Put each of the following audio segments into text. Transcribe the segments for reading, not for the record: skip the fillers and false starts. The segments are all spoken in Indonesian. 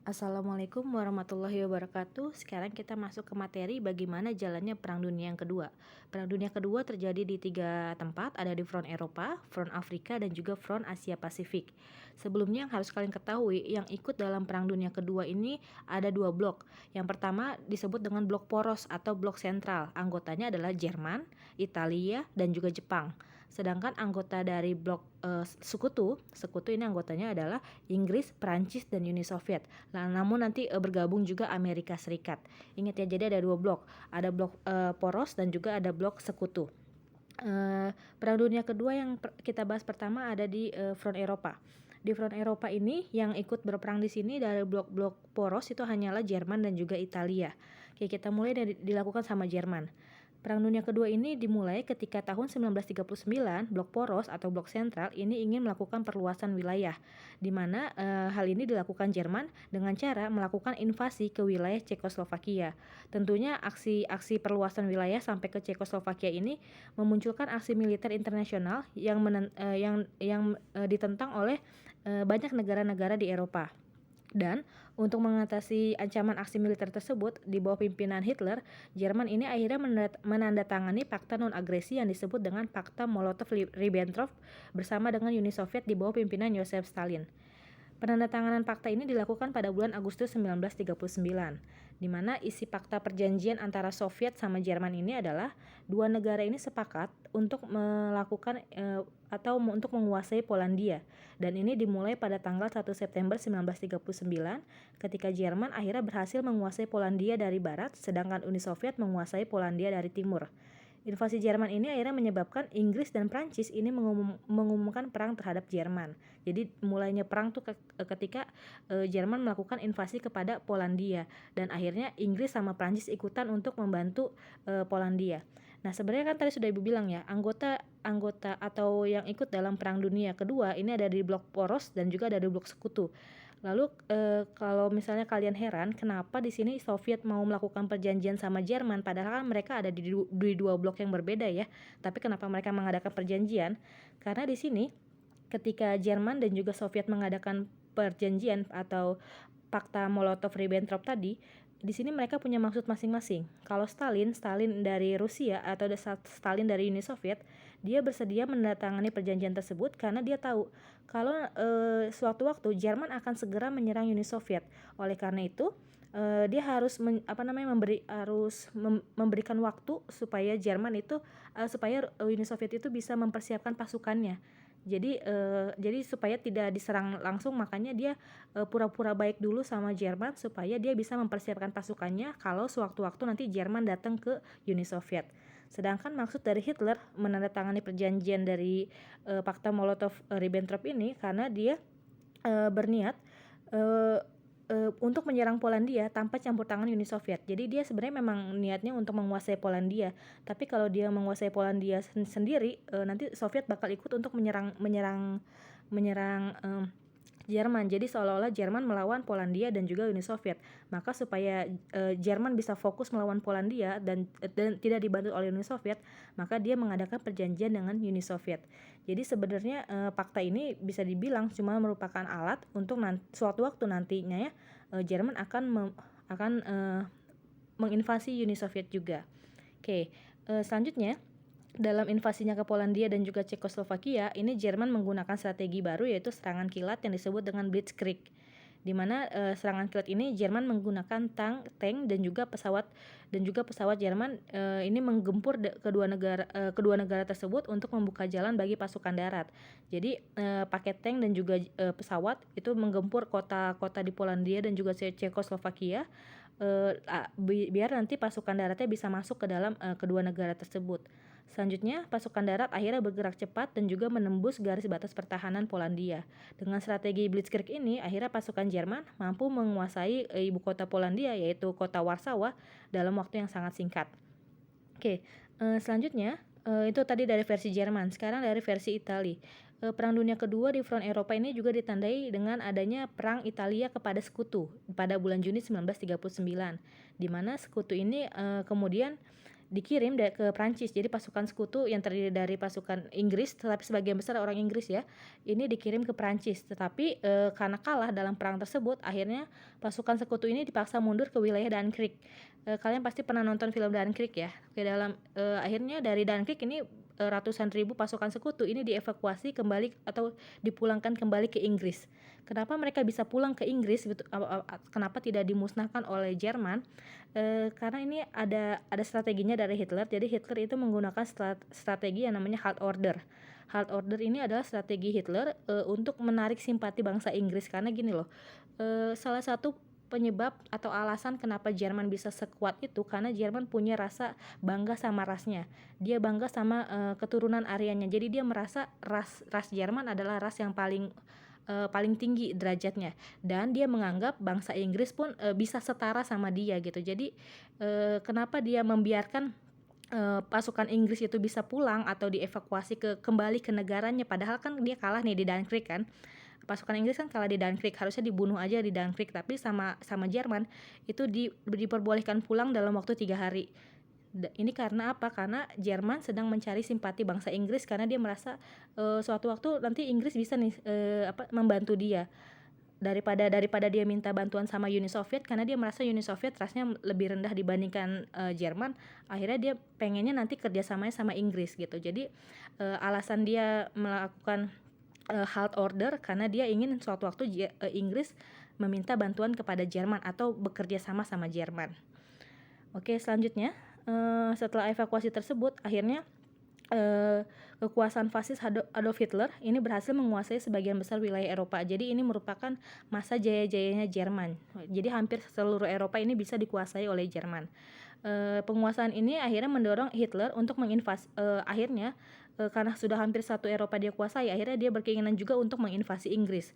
Assalamualaikum warahmatullahi wabarakatuh. Sekarang kita masuk ke materi bagaimana jalannya Perang Dunia yang kedua. Perang Dunia kedua terjadi di 3 tempat, ada di front Eropa, front Afrika, dan juga front Asia Pasifik. Sebelumnya yang harus kalian ketahui, yang ikut dalam Perang Dunia kedua ini ada 2 blok. Yang pertama disebut dengan blok poros atau blok sentral. Anggotanya adalah Jerman, Italia, dan juga Jepang. Sedangkan anggota dari blok sekutu ini anggotanya adalah Inggris, Prancis, dan Uni Soviet. Namun nanti bergabung juga Amerika Serikat. Ingat ya, jadi ada 2 blok. Ada blok poros dan juga ada blok sekutu. Perang Dunia Kedua yang kita bahas pertama ada di front Eropa. Di front Eropa ini yang ikut berperang di sini dari blok-blok poros itu hanyalah Jerman dan juga Italia. Oke, kita mulai dari dilakukan sama Jerman. Perang Dunia Kedua ini dimulai ketika tahun 1939 blok poros atau blok sentral ini ingin melakukan perluasan wilayah, di mana hal ini dilakukan Jerman dengan cara melakukan invasi ke wilayah Cekoslovakia. Tentunya aksi-aksi perluasan wilayah sampai ke Cekoslovakia ini memunculkan aksi militer internasional yang ditentang oleh banyak negara-negara di Eropa. Dan untuk mengatasi ancaman aksi militer tersebut di bawah pimpinan Hitler, Jerman ini akhirnya menandatangani Fakta Non-Agresi yang disebut dengan Fakta Molotov-Ribbentrop bersama dengan Uni Soviet di bawah pimpinan Joseph Stalin. Penandatanganan fakta ini dilakukan pada bulan Agustus 1939, di mana isi fakta perjanjian antara Soviet sama Jerman ini adalah dua negara ini sepakat untuk melakukan atau untuk menguasai Polandia, dan ini dimulai pada tanggal 1 September 1939 ketika Jerman akhirnya berhasil menguasai Polandia dari barat, sedangkan Uni Soviet menguasai Polandia dari timur. Invasi Jerman ini akhirnya menyebabkan Inggris dan Prancis ini mengumumkan perang terhadap Jerman. Jadi mulainya perang tuh ketika Jerman melakukan invasi kepada Polandia, dan akhirnya Inggris sama Prancis ikutan untuk membantu Polandia. Nah, sebenarnya kan tadi sudah Ibu bilang ya, anggota atau yang ikut dalam Perang Dunia Kedua ini ada di blok poros dan juga ada di blok sekutu. Lalu kalau misalnya kalian heran kenapa di sini Soviet mau melakukan perjanjian sama Jerman padahal kan mereka ada di dua blok yang berbeda ya. Tapi kenapa mereka mengadakan perjanjian? Karena di sini ketika Jerman dan juga Soviet mengadakan perjanjian atau Fakta Molotov-Ribbentrop tadi, di sini mereka punya maksud masing-masing. Kalau Stalin dari Rusia atau Stalin dari Uni Soviet, dia bersedia menandatangani perjanjian tersebut karena dia tahu kalau suatu waktu Jerman akan segera menyerang Uni Soviet. Oleh karena itu, dia harus memberikan waktu supaya supaya Uni Soviet itu bisa mempersiapkan pasukannya. Jadi supaya tidak diserang langsung, makanya dia pura-pura baik dulu sama Jerman supaya dia bisa mempersiapkan pasukannya kalau sewaktu-waktu nanti Jerman datang ke Uni Soviet. Sedangkan maksud dari Hitler menandatangani perjanjian dari Fakta Molotov-Ribbentrop ini karena dia berniat untuk menyerang Polandia tanpa campur tangan Uni Soviet. Jadi dia sebenarnya memang niatnya untuk menguasai Polandia. Tapi kalau dia menguasai Polandia sendiri, nanti Soviet bakal ikut untuk menyerang Jerman. Jadi seolah-olah Jerman melawan Polandia dan juga Uni Soviet. Maka supaya Jerman bisa fokus melawan Polandia dan tidak dibantu oleh Uni Soviet, maka dia mengadakan perjanjian dengan Uni Soviet. Jadi sebenarnya fakta ini bisa dibilang cuma merupakan alat untuk suatu waktu nantinya ya Jerman akan menginvasi Uni Soviet juga. Oke, selanjutnya dalam invasinya ke Polandia dan juga Cekoslovakia, ini Jerman menggunakan strategi baru yaitu serangan kilat yang disebut dengan Blitzkrieg. Di mana serangan kilat ini Jerman menggunakan tank dan juga pesawat Jerman ini menggempur kedua negara tersebut untuk membuka jalan bagi pasukan darat. Jadi pakai tank dan juga pesawat itu menggempur kota-kota di Polandia dan juga Cekoslovakia biar nanti pasukan daratnya bisa masuk ke dalam kedua negara tersebut. Selanjutnya, pasukan darat akhirnya bergerak cepat dan juga menembus garis batas pertahanan Polandia. Dengan strategi Blitzkrieg ini, akhirnya pasukan Jerman mampu menguasai ibu kota Polandia, yaitu kota Warsawa, dalam waktu yang sangat singkat. Oke, selanjutnya itu tadi dari versi Jerman. Sekarang dari versi Italia. Perang Dunia Kedua di front Eropa ini juga ditandai dengan adanya perang Italia kepada Sekutu pada bulan Juni 1939, di mana Sekutu ini kemudian dikirim ke Prancis. Jadi pasukan sekutu yang terdiri dari pasukan Inggris, tetapi sebagian besar orang Inggris ya, ini dikirim ke Prancis. Tetapi karena kalah dalam perang tersebut, akhirnya pasukan sekutu ini dipaksa mundur ke wilayah Dunkirk. Kalian pasti pernah nonton film Dunkirk ya. Akhirnya dari Dunkirk ini ratusan ribu pasukan sekutu ini dievakuasi kembali atau dipulangkan kembali ke Inggris. Kenapa mereka bisa pulang ke Inggris? Kenapa tidak dimusnahkan oleh Jerman? Karena ini ada strateginya dari Hitler. Jadi Hitler itu menggunakan strategi yang namanya halt order. Halt order ini adalah strategi Hitler untuk menarik simpati bangsa Inggris, karena gini loh, salah satu penyebab atau alasan kenapa Jerman bisa sekuat itu karena Jerman punya rasa bangga sama rasnya. Dia bangga sama keturunan Aryanya. Jadi dia merasa ras Jerman adalah ras yang paling tinggi derajatnya, dan dia menganggap bangsa Inggris pun bisa setara sama dia gitu. Jadi kenapa dia membiarkan pasukan Inggris itu bisa pulang atau dievakuasi kembali ke negaranya, padahal kan dia kalah nih di Dunkirk kan. Pasukan Inggris kan kalah di Dunkirk, harusnya dibunuh aja di Dunkirk, tapi sama Jerman itu diperbolehkan pulang dalam waktu 3 hari. Ini karena apa? Karena Jerman sedang mencari simpati bangsa Inggris, karena dia merasa suatu waktu nanti Inggris bisa nih membantu dia daripada dia minta bantuan sama Uni Soviet, karena dia merasa Uni Soviet rasnya lebih rendah dibandingkan Jerman. Akhirnya dia pengennya nanti kerjasamanya sama Inggris gitu. Jadi alasan dia melakukan halt order karena dia ingin suatu waktu Inggris meminta bantuan kepada Jerman atau bekerja sama Jerman. Oke, selanjutnya setelah evakuasi tersebut, akhirnya kekuasaan fasis Adolf Hitler ini berhasil menguasai sebagian besar wilayah Eropa. Jadi ini merupakan masa jaya-jayanya Jerman. Jadi hampir seluruh Eropa ini bisa dikuasai oleh Jerman. Penguasaan ini akhirnya mendorong Hitler untuk menginvasi. Karena sudah hampir satu Eropa dia kuasai, akhirnya dia berkeinginan juga untuk menginvasi Inggris.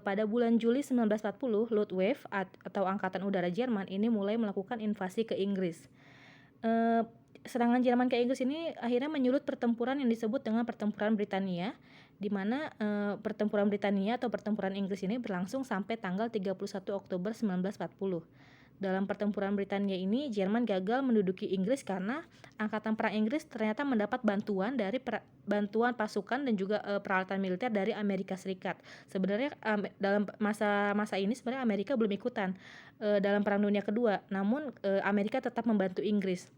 Pada bulan Juli 1940, Luftwaffe atau Angkatan Udara Jerman ini mulai melakukan invasi ke Inggris. Serangan Jerman ke Inggris ini akhirnya menyulut pertempuran yang disebut dengan Pertempuran Britania, di mana Pertempuran Britania atau Pertempuran Inggris ini berlangsung sampai tanggal 31 Oktober 1940. Dalam Pertempuran Britania ini, Jerman gagal menduduki Inggris karena Angkatan Perang Inggris ternyata mendapat bantuan bantuan pasukan dan juga peralatan militer dari Amerika Serikat. Sebenarnya dalam masa ini sebenarnya Amerika belum ikutan dalam Perang Dunia Kedua, namun Amerika tetap membantu Inggris.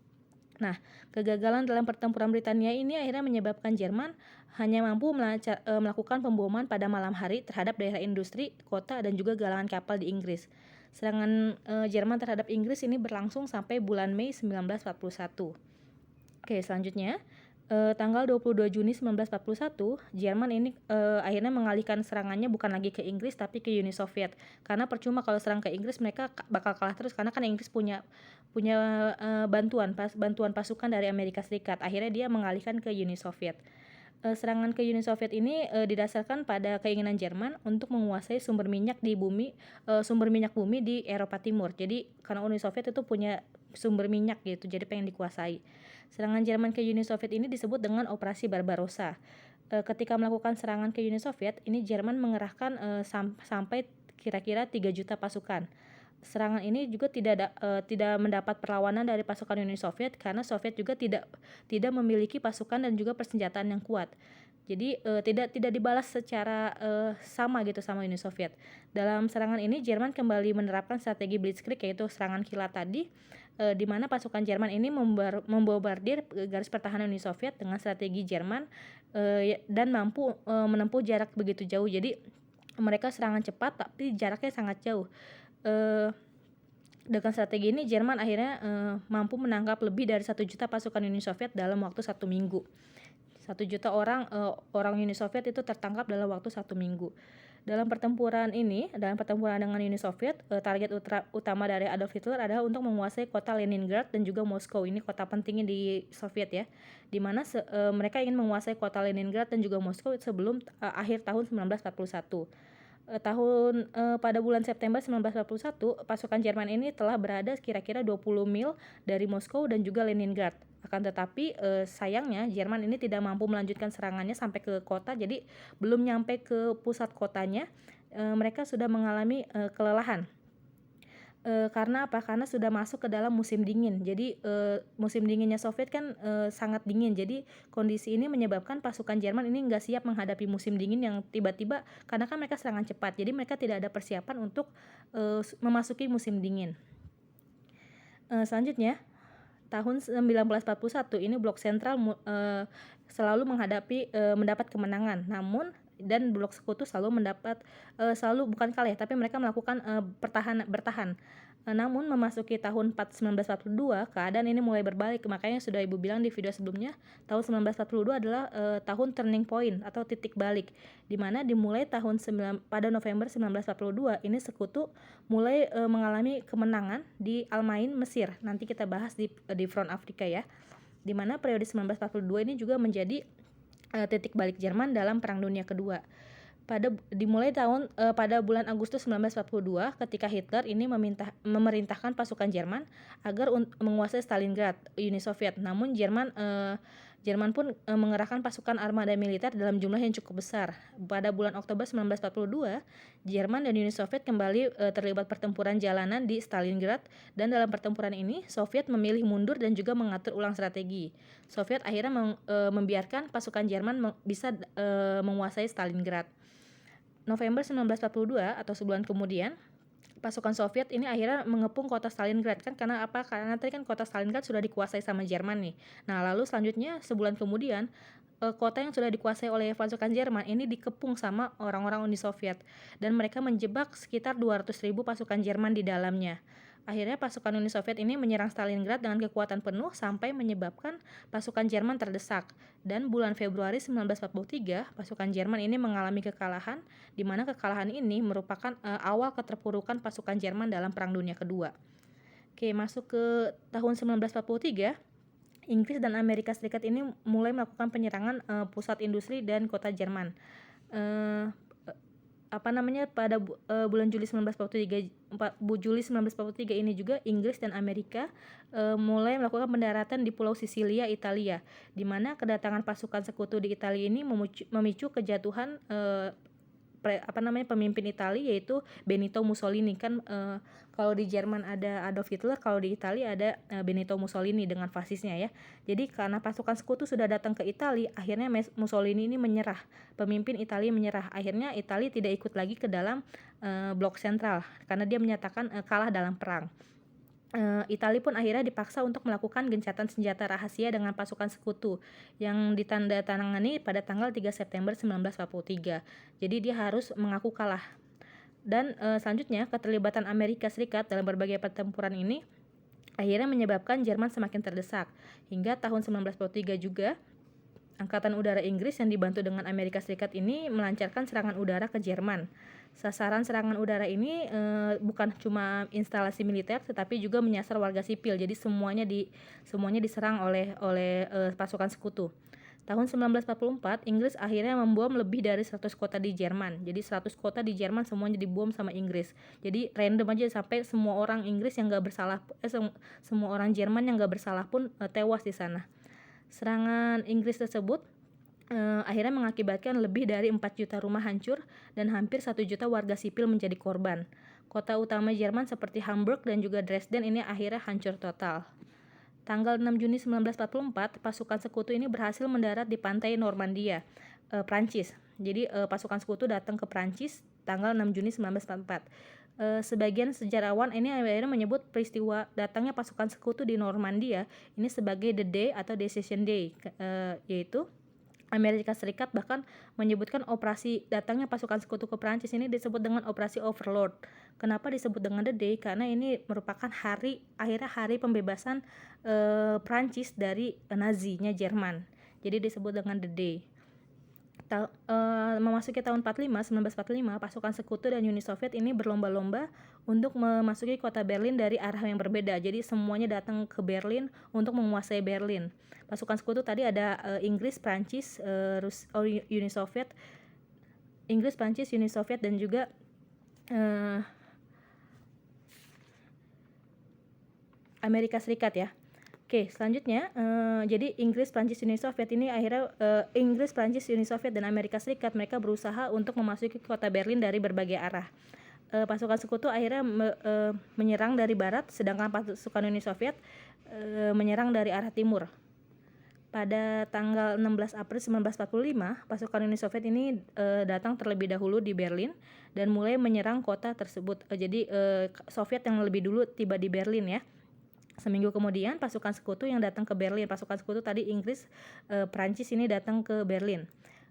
Nah, kegagalan dalam Pertempuran Britania ini akhirnya menyebabkan Jerman hanya mampu melakukan pemboman pada malam hari terhadap daerah industri, kota, dan juga galangan kapal di Inggris. Serangan Jerman terhadap Inggris ini berlangsung sampai bulan Mei 1941. Oke, selanjutnya tanggal 22 Juni 1941, Jerman ini akhirnya mengalihkan serangannya bukan lagi ke Inggris tapi ke Uni Soviet. Karena percuma kalau serang ke Inggris, mereka bakal kalah terus, karena kan Inggris punya bantuan pasukan dari Amerika Serikat. Akhirnya dia mengalihkan ke Uni Soviet. Serangan ke Uni Soviet ini didasarkan pada keinginan Jerman untuk menguasai sumber minyak bumi di Eropa Timur. Jadi karena Uni Soviet itu punya sumber minyak gitu, jadi pengen dikuasai. Serangan Jerman ke Uni Soviet ini disebut dengan Operasi Barbarossa. Ketika melakukan serangan ke Uni Soviet, ini Jerman mengerahkan sampai kira-kira 3 juta pasukan. Serangan ini juga tidak mendapat perlawanan dari pasukan Uni Soviet, karena Soviet juga tidak memiliki pasukan dan juga persenjataan yang kuat. Jadi tidak dibalas secara sama gitu sama Uni Soviet. Dalam serangan ini Jerman kembali menerapkan strategi Blitzkrieg, yaitu serangan kilat tadi, di mana pasukan Jerman ini membombardir garis pertahanan Uni Soviet dengan strategi Jerman dan mampu menempuh jarak begitu jauh. Jadi mereka serangan cepat tapi jaraknya sangat jauh. Dengan strategi ini Jerman akhirnya mampu menangkap lebih dari 1 juta pasukan Uni Soviet dalam waktu 1 minggu. 1 juta orang Uni Soviet itu tertangkap dalam waktu 1 minggu. Dalam pertempuran dengan Uni Soviet, target utama dari Adolf Hitler adalah untuk menguasai kota Leningrad dan juga Moskow. Ini kota pentingnya di Soviet ya, di mana mereka ingin menguasai kota Leningrad dan juga Moskow sebelum akhir tahun 1941. Pada bulan September 1941, pasukan Jerman ini telah berada kira-kira 20 mil dari Moskow dan juga Leningrad. Akan tetapi sayangnya Jerman ini tidak mampu melanjutkan serangannya sampai ke kota, jadi belum nyampe ke pusat kotanya mereka sudah mengalami kelelahan. Karena apa? Karena sudah masuk ke dalam musim dingin. Jadi, musim dinginnya Soviet kan, sangat dingin. Jadi, kondisi ini menyebabkan pasukan Jerman ini nggak siap menghadapi musim dingin yang tiba-tiba karena kan mereka serangan cepat. Jadi, mereka tidak ada persiapan untuk, memasuki musim dingin. Selanjutnya, tahun 1941 ini Blok Sentral selalu mendapat kemenangan. Namun dan Blok Sekutu selalu bukan kalah ya, tapi mereka melakukan bertahan. Namun memasuki tahun 1942 keadaan ini mulai berbalik. Makanya sudah Ibu bilang di video sebelumnya, tahun 1942 adalah tahun turning point atau titik balik, di mana dimulai pada November 1942 ini Sekutu mulai mengalami kemenangan di Al-Main, Mesir. Nanti kita bahas di front Afrika ya. Di mana periode 1942 ini juga menjadi titik balik Jerman dalam Perang Dunia Kedua. Pada bulan Agustus 1942 ketika Hitler ini memerintahkan pasukan Jerman agar menguasai Stalingrad, Uni Soviet. Namun Jerman pun mengerahkan pasukan armada militer dalam jumlah yang cukup besar. Pada bulan Oktober 1942, Jerman dan Uni Soviet kembali terlibat pertempuran jalanan di Stalingrad, dan dalam pertempuran ini Soviet memilih mundur dan juga mengatur ulang strategi. Soviet akhirnya membiarkan pasukan Jerman bisa menguasai Stalingrad. November 1942 atau sebulan kemudian, pasukan Soviet ini akhirnya mengepung kota Stalingrad kan, karena apa? Karena tadi kan kota Stalingrad sudah dikuasai sama Jerman nih. Nah, lalu selanjutnya sebulan kemudian kota yang sudah dikuasai oleh pasukan Jerman ini dikepung sama orang-orang Uni Soviet, dan mereka menjebak sekitar 200.000 pasukan Jerman di dalamnya. Akhirnya pasukan Uni Soviet ini menyerang Stalingrad dengan kekuatan penuh sampai menyebabkan pasukan Jerman terdesak. Dan bulan Februari 1943, pasukan Jerman ini mengalami kekalahan, di mana kekalahan ini merupakan awal keterpurukan pasukan Jerman dalam Perang Dunia Kedua. Oke, masuk ke tahun 1943, Inggris dan Amerika Serikat ini mulai melakukan penyerangan pusat industri dan kota Jerman. Pada bulan Juli 1943 ini juga Inggris dan Amerika mulai melakukan pendaratan di Pulau Sisilia, Italia, di mana kedatangan pasukan Sekutu di Italia ini memicu kejatuhan pemimpin Italia, yaitu Benito Mussolini. Kan kalau di Jerman ada Adolf Hitler, kalau di Italia ada Benito Mussolini dengan fasisnya ya. Jadi karena pasukan Sekutu sudah datang ke Italia, akhirnya Mussolini ini menyerah. Pemimpin Italia menyerah. Akhirnya Italia tidak ikut lagi ke dalam Blok Sentral karena dia menyatakan kalah dalam perang. Italia pun akhirnya dipaksa untuk melakukan gencatan senjata rahasia dengan pasukan Sekutu yang ditandatangani pada tanggal 3 September 1943. Jadi dia harus mengaku kalah. Dan selanjutnya keterlibatan Amerika Serikat dalam berbagai pertempuran ini akhirnya menyebabkan Jerman semakin terdesak. Hingga tahun 1943 juga Angkatan Udara Inggris yang dibantu dengan Amerika Serikat ini melancarkan serangan udara ke Jerman. Sasaran serangan udara ini bukan cuma instalasi militer, tetapi juga menyasar warga sipil. Jadi semuanya diserang oleh pasukan Sekutu. Tahun 1944, Inggris akhirnya membom lebih dari 100 kota di Jerman. Jadi 100 kota di Jerman semuanya dibom sama Inggris. Jadi random aja sampai semua orang Inggris yang nggak bersalah, semua orang Jerman yang nggak bersalah pun tewas di sana. Serangan Inggris tersebut akhirnya mengakibatkan lebih dari 4 juta rumah hancur dan hampir 1 juta warga sipil menjadi korban. Kota utama Jerman seperti Hamburg dan juga Dresden ini akhirnya hancur total. Tanggal 6 Juni 1944, pasukan Sekutu ini berhasil mendarat di pantai Normandia, Prancis. Jadi pasukan Sekutu datang ke Prancis tanggal 6 Juni 1944. Sebagian sejarawan ini akhirnya menyebut peristiwa datangnya pasukan Sekutu di Normandia ini sebagai The Day atau Decision Day, yaitu Amerika Serikat bahkan menyebutkan operasi datangnya pasukan Sekutu ke Prancis ini disebut dengan operasi Overlord. Kenapa disebut dengan The Day? Karena ini merupakan akhirnya hari pembebasan Prancis dari Nazinya Jerman. Jadi disebut dengan The Day. Memasuki tahun 1945, pasukan Sekutu dan Uni Soviet ini berlomba-lomba untuk memasuki kota Berlin dari arah yang berbeda. Jadi semuanya datang ke Berlin untuk menguasai Berlin. Pasukan Sekutu tadi ada Inggris, Prancis, Uni Soviet, dan juga Amerika Serikat ya. Oke, selanjutnya jadi Inggris, Prancis, Uni Soviet ini akhirnya Uni Soviet dan Amerika Serikat mereka berusaha untuk memasuki kota Berlin dari berbagai arah. pasukan sekutu akhirnya menyerang dari barat, sedangkan pasukan Uni Soviet menyerang dari arah timur. Pada tanggal 16 April 1945, pasukan Uni Soviet ini datang terlebih dahulu di Berlin dan mulai menyerang kota tersebut. Jadi Soviet yang lebih dulu tiba di Berlin ya. Seminggu kemudian pasukan sekutu yang datang ke Berlin, pasukan sekutu tadi Inggris, Prancis ini datang ke Berlin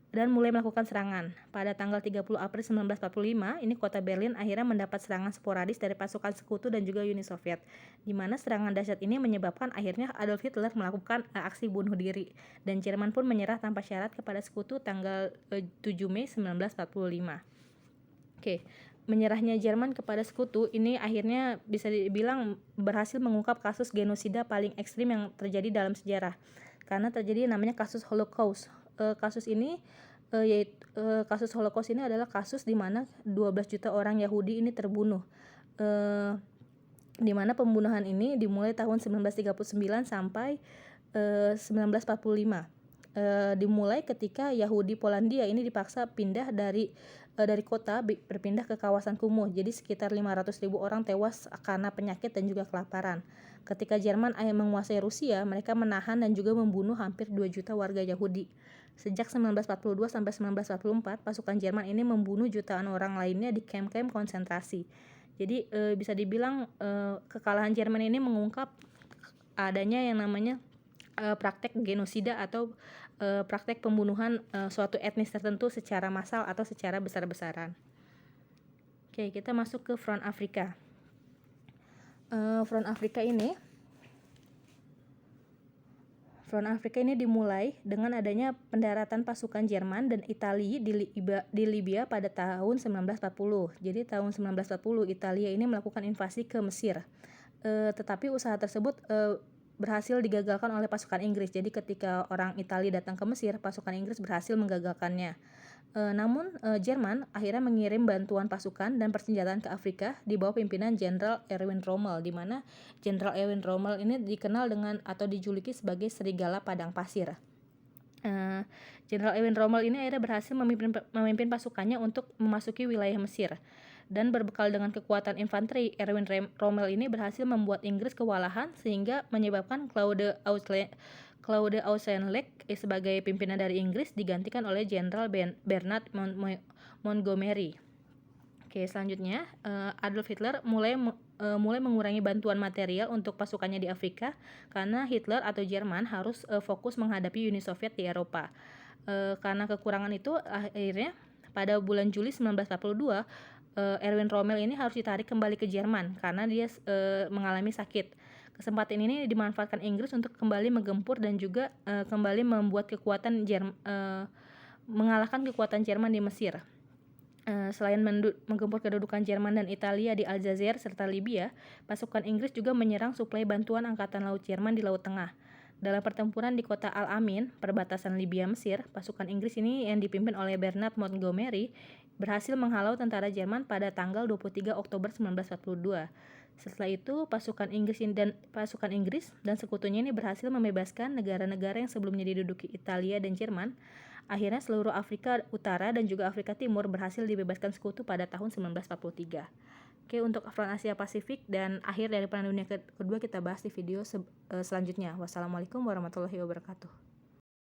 dan mulai melakukan serangan. Pada tanggal 30 April 1945, ini kota Berlin akhirnya mendapat serangan sporadis dari pasukan sekutu dan juga Uni Soviet, di mana serangan dahsyat ini menyebabkan akhirnya Adolf Hitler melakukan aksi bunuh diri, dan Jerman pun menyerah tanpa syarat kepada sekutu tanggal 7 Mei 1945. Oke, menyerahnya Jerman kepada sekutu ini akhirnya bisa dibilang berhasil mengungkap kasus genosida paling ekstrim yang terjadi dalam sejarah, karena terjadi namanya kasus Holocaust. Kasus ini yaitu kasus Holocaust ini adalah kasus di mana 12 juta orang Yahudi ini terbunuh, di mana pembunuhan ini dimulai tahun 1939 sampai 1945. Dimulai ketika Yahudi Polandia ini dipaksa pindah dari kota berpindah ke kawasan kumuh. Jadi sekitar 500.000 orang tewas karena penyakit dan juga kelaparan. Ketika Jerman menguasai Rusia, mereka menahan dan juga membunuh hampir 2 juta warga Yahudi. Sejak 1942 sampai 1944, pasukan Jerman ini membunuh jutaan orang lainnya di kamp-kamp konsentrasi. Jadi bisa dibilang kekalahan Jerman ini mengungkap adanya yang namanya praktek genosida atau praktek pembunuhan suatu etnis tertentu secara massal atau secara besar-besaran. Oke, kita masuk ke Front Afrika. Front Afrika ini dimulai dengan adanya pendaratan pasukan Jerman dan Italia di Libya pada tahun 1940. Jadi tahun 1940 Italia ini melakukan invasi ke Mesir. Tetapi usaha tersebut berhasil digagalkan oleh pasukan Inggris. Jadi ketika orang Italia datang ke Mesir, pasukan Inggris berhasil menggagalkannya. Namun Jerman akhirnya mengirim bantuan pasukan dan persenjataan ke Afrika di bawah pimpinan Jenderal Erwin Rommel, di mana Jenderal Erwin Rommel ini dikenal dengan atau dijuluki sebagai serigala padang pasir. Jenderal Erwin Rommel ini akhirnya berhasil memimpin pasukannya untuk memasuki wilayah Mesir. Dan berbekal dengan kekuatan infanteri, Erwin Rommel ini berhasil membuat Inggris kewalahan sehingga menyebabkan Claude Auchinleck sebagai pimpinan dari Inggris digantikan oleh Jenderal Bernard Montgomery. Oke, selanjutnya Adolf Hitler mulai mengurangi bantuan material untuk pasukannya di Afrika karena Hitler atau Jerman harus fokus menghadapi Uni Soviet di Eropa. Karena kekurangan itu akhirnya pada bulan Juli 1942 Erwin Rommel ini harus ditarik kembali ke Jerman karena dia mengalami sakit. Kesempatan ini dimanfaatkan Inggris untuk kembali menggempur dan juga kembali membuat mengalahkan kekuatan Jerman di Mesir. Selain menggempur kedudukan Jerman dan Italia di Aljazair serta Libya, pasukan Inggris juga menyerang suplai bantuan Angkatan Laut Jerman di Laut Tengah. Dalam pertempuran di kota Al-Amin, perbatasan Libya-Mesir, pasukan Inggris ini yang dipimpin oleh Bernard Montgomery berhasil menghalau tentara Jerman pada tanggal 23 Oktober 1942. Setelah itu, pasukan Inggris dan sekutunya ini berhasil membebaskan negara-negara yang sebelumnya diduduki Italia dan Jerman. Akhirnya seluruh Afrika Utara dan juga Afrika Timur berhasil dibebaskan sekutu pada tahun 1943. Oke, untuk Front Asia Pasifik dan akhir dari Perang Dunia Kedua kita bahas di video selanjutnya. Wassalamualaikum warahmatullahi wabarakatuh.